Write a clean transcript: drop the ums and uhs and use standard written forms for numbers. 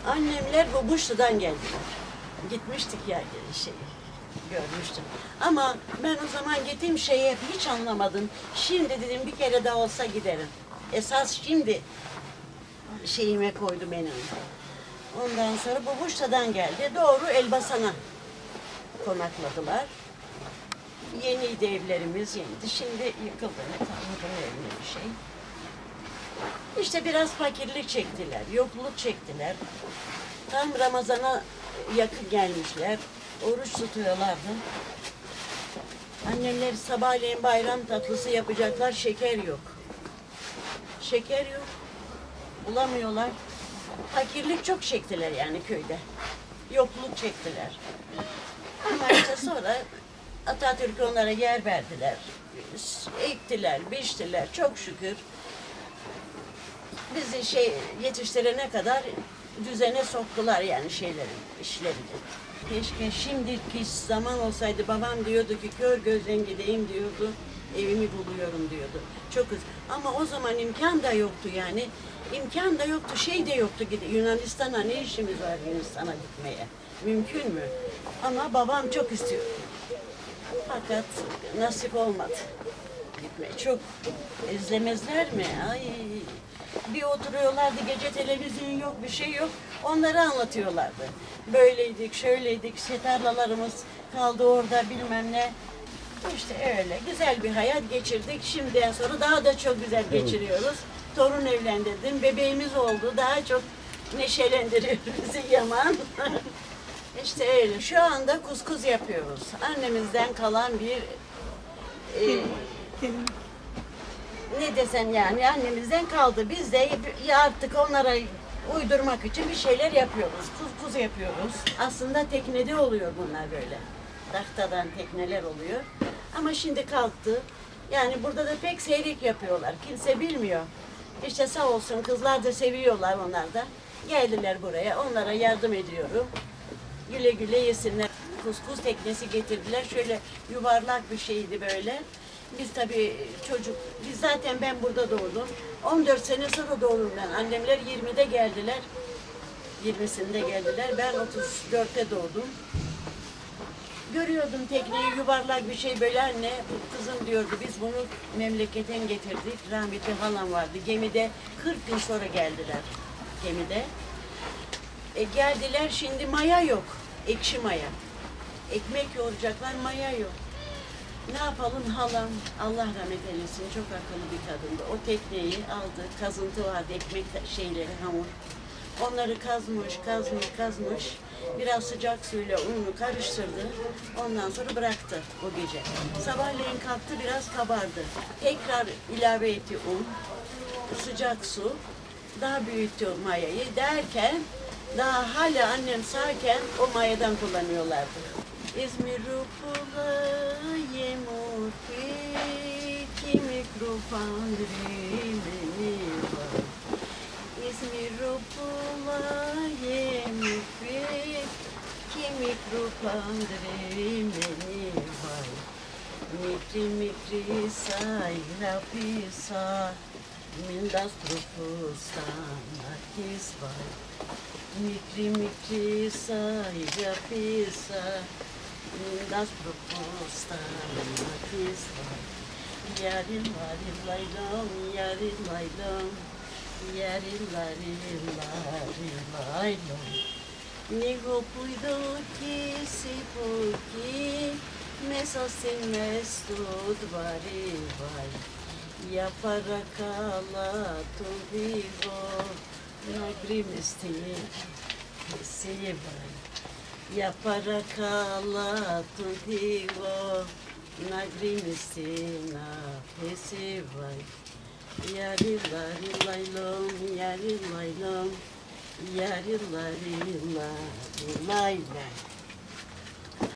Annemler Bubuşlu'dan geldiler. Gitmiştik ya görmüştüm. Ama ben o zaman gittiğim şeyi hiç anlamadım. Şimdi dedim bir kere daha olsa giderim. Esas şimdi şeyime koydu benim. Ondan sonra Bubuşlu'dan geldi. Doğru Elbasan'a konakladılar. Yeniydi evlerimiz, yeniydi. Şimdi yıkıldı. Ne tanrım evine bir şey. İşte biraz fakirlik çektiler, yokluk çektiler. Tam Ramazan'a yakın gelmişler. Oruç tutuyorlardı. Annemler sabahleyin bayram tatlısı yapacaklar, şeker yok. Şeker yok. Bulamıyorlar. Fakirlik çok çektiler yani köyde. Yokluk çektiler. Ama işte sonra Atatürk onlara yer verdiler. Ektiler, biçtiler çok şükür. Bizi yetiştirene kadar düzene soktular yani işlerini. Keşke şimdiki zaman olsaydı, babam diyordu ki kör gözden gideyim diyordu, evimi buluyorum diyordu. Çok ama o zaman imkan da yoktu yani. İmkan da yoktu, şey de yoktu. Yunanistan'a ne işimiz var Yunanistan'a gitmeye? Mümkün mü? Ama babam çok istiyordu. Fakat nasip olmadı. Gitmeyi çok izlemezler mi? Ay, bir oturuyorlardı, gece televizyon yok, bir şey yok. Onları anlatıyorlardı. Böyleydik, şöyleydik, tarlalarımız kaldı orada bilmem ne. İşte öyle güzel bir hayat geçirdik. Şimdiden sonra daha da çok güzel geçiriyoruz. Torun evlendirdim, bebeğimiz oldu. Daha çok neşelendiriyor bizi Yaman. İşte öyle. Şu anda kuskus yapıyoruz. Annemizden kalan bir ne desem yani annemizden kaldı. Biz de artık onlara uydurmak için bir şeyler yapıyoruz. Kuskus yapıyoruz. Aslında teknede oluyor bunlar böyle. Tahtadan tekneler oluyor. Ama şimdi kalktı. Yani burada da pek seyrek yapıyorlar. Kimse bilmiyor. İşte sağ olsun kızlar da seviyorlar onlar da. Geldiler buraya. Onlara yardım ediyorum. Güle güle yesinler. Kuskus teknesi getirdiler. Şöyle yuvarlak bir şeydi böyle. Biz tabii biz zaten ben burada doğdum. 14 sene sonra doğdum ben. Annemler 20'de geldiler. 20'sinde geldiler. Ben 34'te doğdum. Görüyordum tekneyi yuvarlak bir şey böyle anne. Bu kızım diyordu biz bunu memleketten getirdik. Rahmetli halam vardı. Gemide 40 gün sonra geldiler. Gemide. Geldiler şimdi maya yok. Ekşi maya. Ekmek yoğuracaklar maya yok. Ne yapalım halam, Allah rahmet eylesin, çok akıllı bir kadındı. O tekneyi aldı, kazıntı vardı, ekmek hamur. Onları kazmış. Biraz sıcak suyla unu karıştırdı. Ondan sonra bıraktı o gece. Sabahleyin kalktı, biraz kabardı. Tekrar ilave etti un, sıcak su, daha büyüttü mayayı derken, daha hala annem sağken o mayadan kullanıyorlardı. İzmir rupula yemuti ki mikrofandri meniva. İzmir rupula yemuti ki mikrofandri meniva. Mikri sayra pisa mindas trupustan akisvay. Mikri sayra pisa das propostas yarin larin laylom yarin laylom yarin larin laylom nigo puido que se porque me sostenes tudo vai ya para cala tu vivo no grimesti se vai. Ya para cala contigo na grimestina esse vai. Yari lari laylom, yari laylom, yari lari lari laylom.